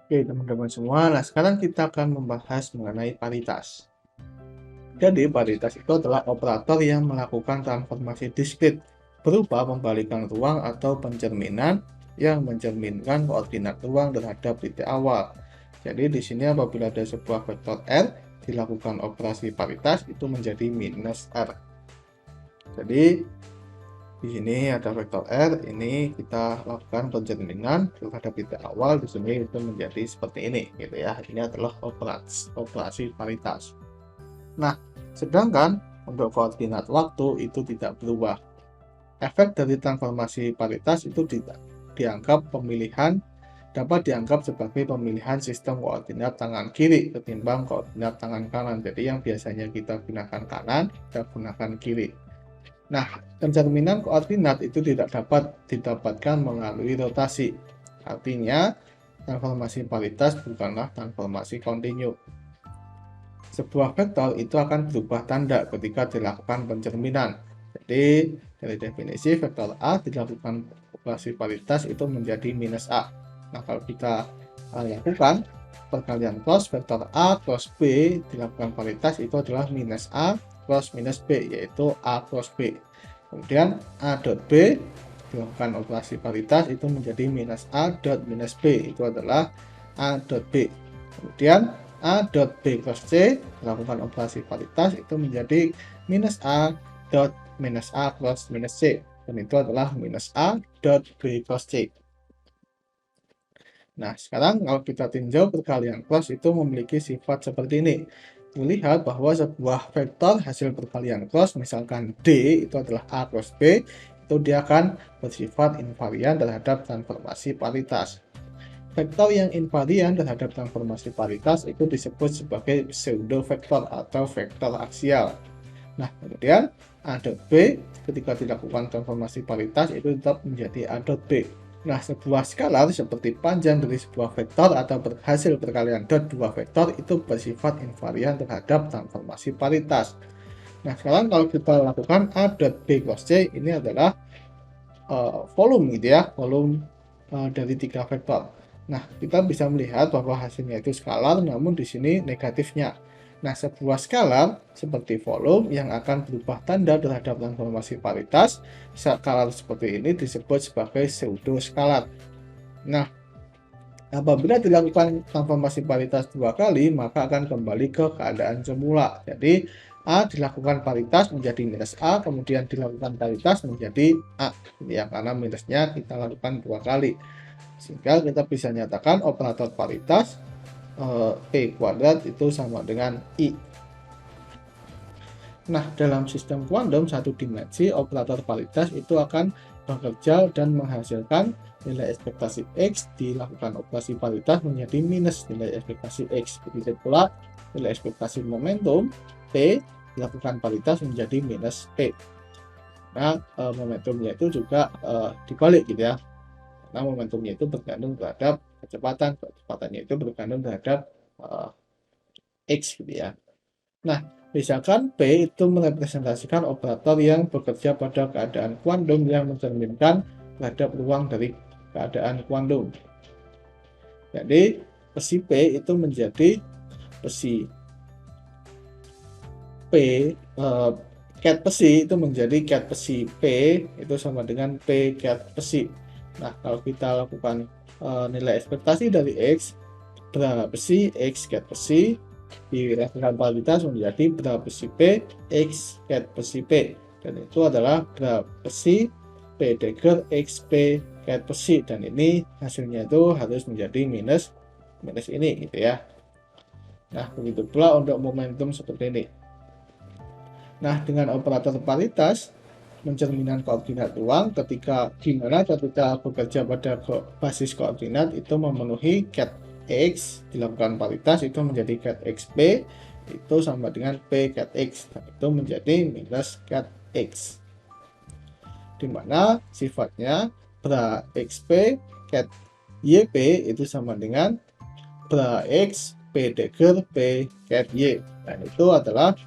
Oke, teman-teman semua. Nah, sekarang kita akan membahas mengenai paritas. Jadi, paritas itu adalah operator yang melakukan transformasi diskrit berupa pembalikan ruang atau pencerminan yang mencerminkan koordinat ruang terhadap titik awal. Jadi, di sini apabila ada sebuah vektor R, dilakukan operasi paritas itu menjadi minus R. Jadi, di sini ada vektor R, ini kita lakukan pencerminan terhadap titik awal, di sini itu menjadi seperti ini gitu ya. Ini adalah operasi paritas. Nah, sedangkan untuk koordinat waktu itu tidak berubah. Efek dari transformasi paritas itu tidak dapat dianggap sebagai pemilihan sistem koordinat tangan kiri ketimbang koordinat tangan kanan. Jadi yang biasanya kita gunakan kanan, kita gunakan kiri. Nah, pencerminan koordinat itu tidak dapat didapatkan melalui rotasi. Artinya, transformasi paritas bukanlah transformasi kontinu. Sebuah vektor itu akan berubah tanda ketika dilakukan pencerminan. Jadi, dari definisi vektor A dilakukan operasi paritas itu menjadi minus A. Nah, kalau kita lakukan perkalian cross vektor A cross B dilakukan paritas itu adalah minus A cross minus B, yaitu A cross B. Kemudian A dot B dilakukan operasi paritas itu menjadi minus A dot minus B, itu adalah A dot B. Kemudian A dot B cross C dilakukan operasi paritas itu menjadi minus A dot minus A cross minus C, dan itu adalah minus A dot B cross C. Nah, sekarang kalau kita tinjau perkalian cross itu memiliki sifat seperti ini. Melihat bahwa sebuah vektor hasil perkalian cross, misalkan D itu adalah A cross B, itu dia akan bersifat invarian terhadap transformasi paritas. Vektor yang invarian terhadap transformasi paritas itu disebut sebagai pseudo vektor atau vektor aksial. Nah, kemudian A dot B ketika dilakukan transformasi paritas itu tetap menjadi A dot B. Nah, sebuah skalar seperti panjang dari sebuah vektor atau hasil perkalian dot dua vektor itu bersifat invarian terhadap transformasi paritas. Nah, sekarang kalau kita lakukan A dot B cross C, ini adalah volume gitu ya, volume dari tiga vektor. Nah, kita bisa melihat bahwa hasilnya itu skalar, namun di sini negatifnya. Nah, sebuah skalar seperti volume yang akan berubah tanda terhadap transformasi paritas, skalar seperti ini disebut sebagai pseudo skalar. Nah, apabila dilakukan transformasi paritas dua kali, maka akan kembali ke keadaan semula. Jadi, A dilakukan paritas menjadi minus A, kemudian dilakukan paritas menjadi A. Ya, karena minusnya kita lakukan dua kali. Sehingga kita bisa nyatakan operator paritas P kuadrat itu sama dengan I. Nah, dalam sistem kuantum satu dimensi, operator paritas itu akan bekerja dan menghasilkan nilai ekspektasi X dilakukan operasi paritas menjadi minus nilai ekspektasi X. Begitu pula nilai ekspektasi momentum P dilakukan paritas menjadi minus P. Nah, momentumnya itu juga dibalik gitu ya. Karena momentumnya itu bergantung terhadap kecepatannya itu bergantung terhadap X gitu ya. Nah, misalkan P itu merepresentasikan operator yang bekerja pada keadaan kuantum yang mencerminkan terhadap ruang dari keadaan kuantum. Jadi, besi P itu menjadi besi P, cat besi itu menjadi cat besi P itu sama dengan P cat besi. Nah, kalau kita lakukan nilai ekspektasi dari X, bra besi X cat besi dilakukan paritas menjadi bra besi P X cat besi P, dan itu adalah bra besi P dagger X P cat besi, dan ini hasilnya itu harus menjadi minus ini gitu ya. Nah, begitu pula untuk momentum seperti ini. Nah, dengan operator paritas mencerminkan koordinat ruang ketika bekerja pada basis koordinat itu memenuhi cat X dilakukan paritas itu menjadi cat XP itu sama dengan P cat X, dan itu menjadi minus cat X, dimana sifatnya bra XP cat YP itu sama dengan bra X P dagger P cat Y, dan itu adalah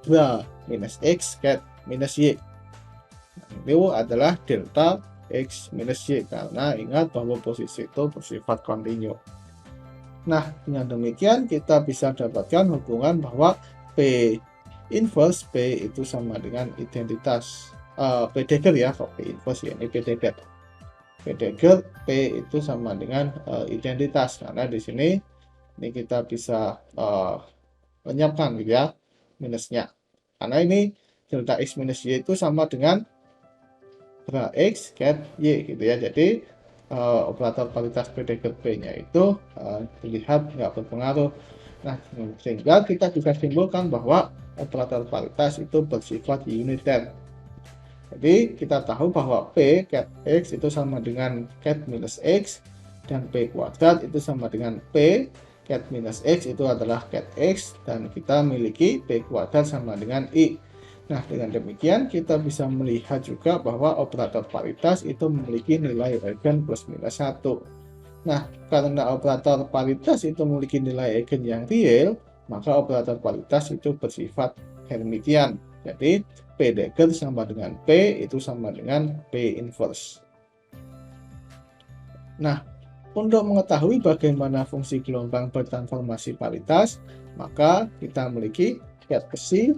bra minus X cat minus Y. Itu adalah delta X minus Y, karena ingat bahwa posisi itu bersifat kontinu. Nah, dengan demikian kita bisa dapatkan hubungan bahwa P inverse P itu sama dengan identitas P dagger ya, kok P inverse ya, ini P dagger. P dagger P itu sama dengan identitas, karena di sini ini kita bisa lenyapkan gitu ya minusnya, karena ini delta X minus Y itu sama dengan bra X cat Y gitu ya. Jadi operator paritas P dagger P nya itu terlihat nggak berpengaruh. Nah, sehingga kita juga simpulkan bahwa operator paritas itu bersifat uniter. Jadi kita tahu bahwa P cat X itu sama dengan cat minus X, dan P kuadrat itu sama dengan P cat minus X itu adalah cat X, dan kita memiliki P kuadrat sama dengan I. Nah, dengan demikian kita bisa melihat juga bahwa operator paritas itu memiliki nilai eigen plus minus 1. Nah, karena operator paritas itu memiliki nilai eigen yang real, maka operator paritas itu bersifat Hermitian. Jadi P dagger sama dengan P itu sama dengan P inverse. Nah, untuk mengetahui bagaimana fungsi gelombang bertransformasi paritas, maka kita memiliki cat besi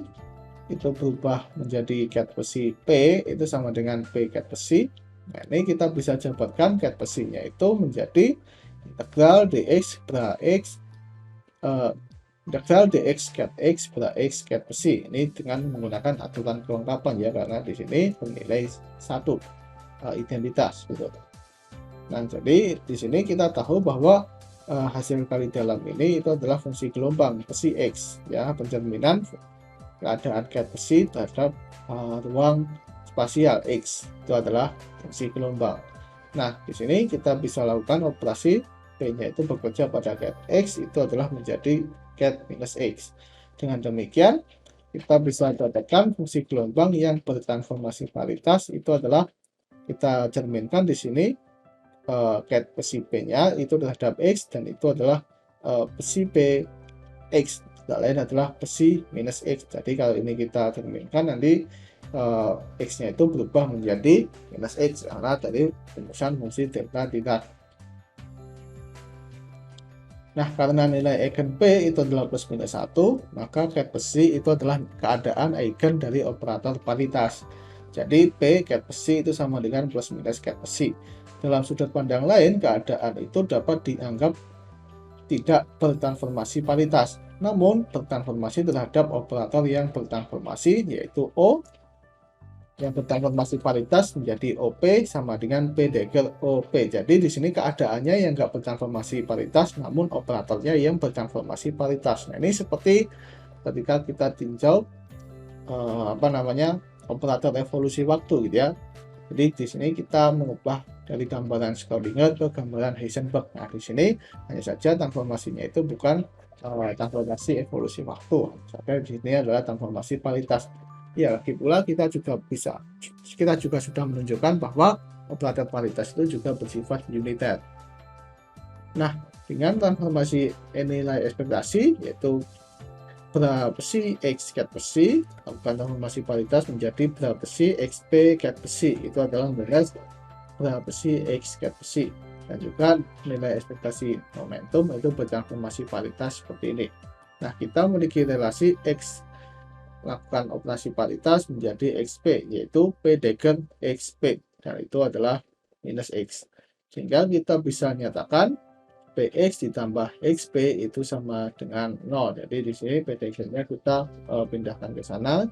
itu berubah menjadi cat besi P itu sama dengan P cat besi. Nah, ini kita bisa dapatkan cat besinya itu menjadi integral dx bra x integral dx cat x bra x cat besi, ini dengan menggunakan aturan kelengkapan ya, karena di sini bernilai 1 identitas gitu. Nah, jadi di sini kita tahu bahwa hasil kali dalam ini itu adalah fungsi gelombang besi X ya, pencerminan keadaan cat besi terhadap ruang spasial X, itu adalah fungsi gelombang. Nah, di sini kita bisa lakukan operasi P-nya itu bekerja pada cat X itu adalah menjadi cat minus X. Dengan demikian kita bisa dapatkan fungsi gelombang yang bertransformasi paritas itu adalah kita cerminkan di sini cat besi P-nya itu terhadap X, dan itu adalah besi P X, tidak lain adalah besi minus X. Jadi kalau ini kita cerminkan nanti X-nya itu berubah menjadi minus X karena dari rumusan fungsi delta tidak. Nah, karena nilai eigen P itu adalah plus minus 1, maka cat besi itu adalah keadaan eigen dari operator paritas. Jadi P cat besi itu sama dengan plus minus cat besi. Dalam sudut pandang lain, keadaan itu dapat dianggap tidak bertransformasi paritas, namun bertransformasi terhadap operator yang bertransformasi, yaitu O, yang bertransformasi paritas menjadi OP sama dengan P dagger OP. Jadi di sini keadaannya yang nggak bertransformasi paritas, namun operatornya yang bertransformasi paritas. Nah, ini seperti ketika kita tinjau operator evolusi waktu gitu ya. Jadi di sini kita mengubah dari gambaran Schrödinger ke gambaran Heisenberg. Nah, di sini hanya saja transformasinya itu bukan transformasi evolusi waktu, tapi di sini adalah transformasi paritas. Ya, lagi pula kita juga sudah menunjukkan bahwa operator paritas itu juga bersifat uniter. Nah, dengan transformasi nilai ekspektasi yaitu bra besi X cat besi, lakukan transformasi paritas menjadi bra besi XP cat besi, itu adalah nilai bra besi X cat besi, dan juga nilai ekspektasi momentum itu bertransformasi paritas seperti ini. Nah, kita memiliki relasi X lakukan operasi paritas menjadi XP, yaitu P dagger XP, dan itu adalah minus X, sehingga kita bisa nyatakan PX ditambah XP itu sama dengan 0. Jadi di sini P dagger-nya kita pindahkan ke sana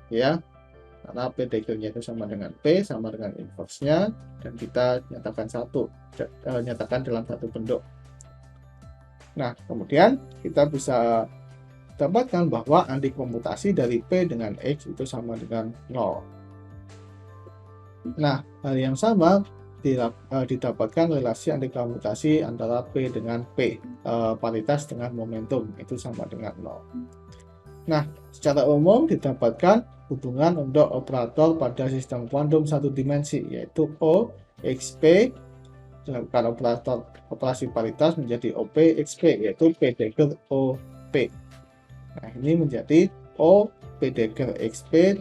ya, karena P dagger-nya itu sama dengan P sama dengan inverse-nya, dan kita nyatakan nyatakan dalam satu bentuk. Nah, kemudian kita bisa dapatkan bahwa antikomutasi dari P dengan X itu sama dengan 0. Nah, hal yang sama didapatkan relasi antikomutasi antara P dengan P, paritas dengan momentum itu sama dengan 0. Nah, secara umum didapatkan hubungan untuk operator pada sistem kuantum satu dimensi, yaitu O XP dilakukan operasi paritas menjadi OP XP, yaitu P dagger OP. Nah, ini menjadi O P dagger XP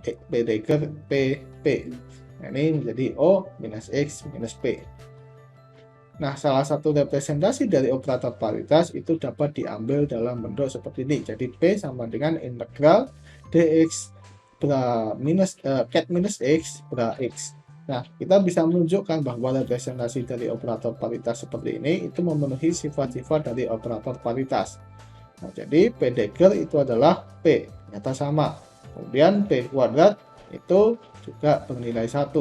P dagger PP. Nah, ini menjadi O minus X minus P. Nah, salah satu representasi dari operator paritas itu dapat diambil dalam bentuk seperti ini. Jadi P sama dengan integral dx cat minus X per X. Nah, kita bisa menunjukkan bahwa representasi dari operator paritas seperti ini itu memenuhi sifat-sifat dari operator paritas. Nah, jadi P dagger itu adalah P, ternyata sama. Kemudian P kuadrat itu juga bernilai 1.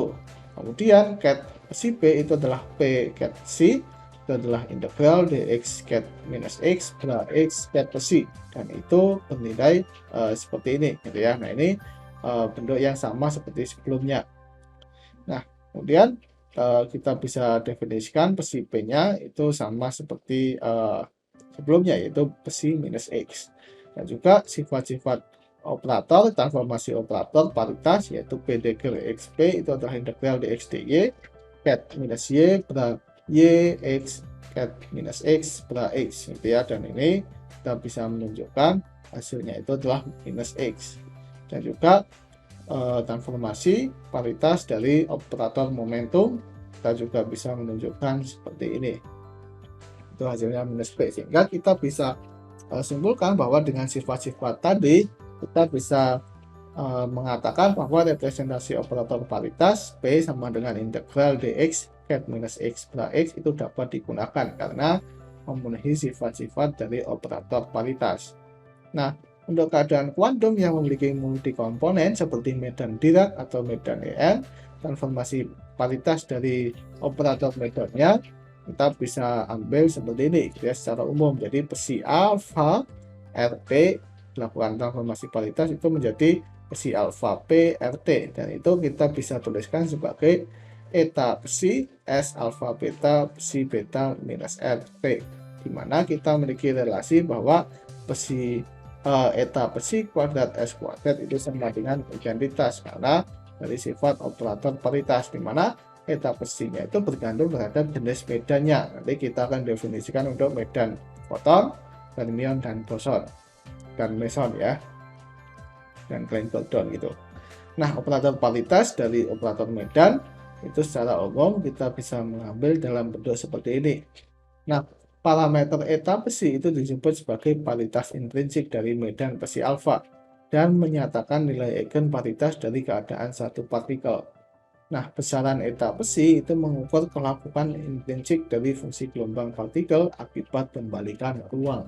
Kemudian cat si P itu adalah P cat C, itu adalah integral dx cat minus X per X cat C. Dan itu bernilai seperti ini, gitu ya. Nah, ini bentuk yang sama seperti sebelumnya. Nah, kemudian kita bisa definisikan psi P-nya itu sama seperti sebelumnya, yaitu psi minus X. Dan juga sifat-sifat operator, transformasi operator paritas, yaitu P dagger XP itu adalah integral dx dy, cat minus Y per Y X cat minus X per X, gitu ya. Dan ini kita bisa menunjukkan hasilnya itu adalah minus X. Dan juga transformasi paritas dari operator momentum, kita juga bisa menunjukkan seperti ini, itu hasilnya minus P, sehingga kita bisa simpulkan bahwa dengan sifat-sifat tadi kita bisa mengatakan bahwa representasi operator paritas P sama dengan integral dx cat minus X per X itu dapat digunakan karena memenuhi sifat-sifat dari operator paritas. Nah, untuk keadaan kuantum yang memiliki multi komponen seperti medan Dirac atau medan EM, transformasi paritas dari operator medannya kita bisa ambil seperti ini, ya, secara umum. Jadi psi alfa RT melakukan transformasi paritas itu menjadi psi alfa P RT, dan itu kita bisa tuliskan sebagai eta psi S alfa beta psi beta minus RT, di mana kita memiliki relasi bahwa psi eta psi kuadrat S kuadrat itu sama dengan identitas karena dari sifat operator paritas, di mana eta psinya itu bergantung terhadap jenis medannya. Nanti kita akan definisikan untuk medan foton, fermion, dan boson, dan meson, ya, dan Klein-Gordon gitu. Nah, operator paritas dari operator medan itu secara umum kita bisa mengambil dalam bentuk seperti ini. Nah, parameter eta psi itu disebut sebagai paritas intrinsik dari medan psi alfa dan menyatakan nilai eigen paritas dari keadaan satu partikel. Nah, besaran eta psi itu mengukur kelakuan intrinsik dari fungsi gelombang partikel akibat pembalikan ruang.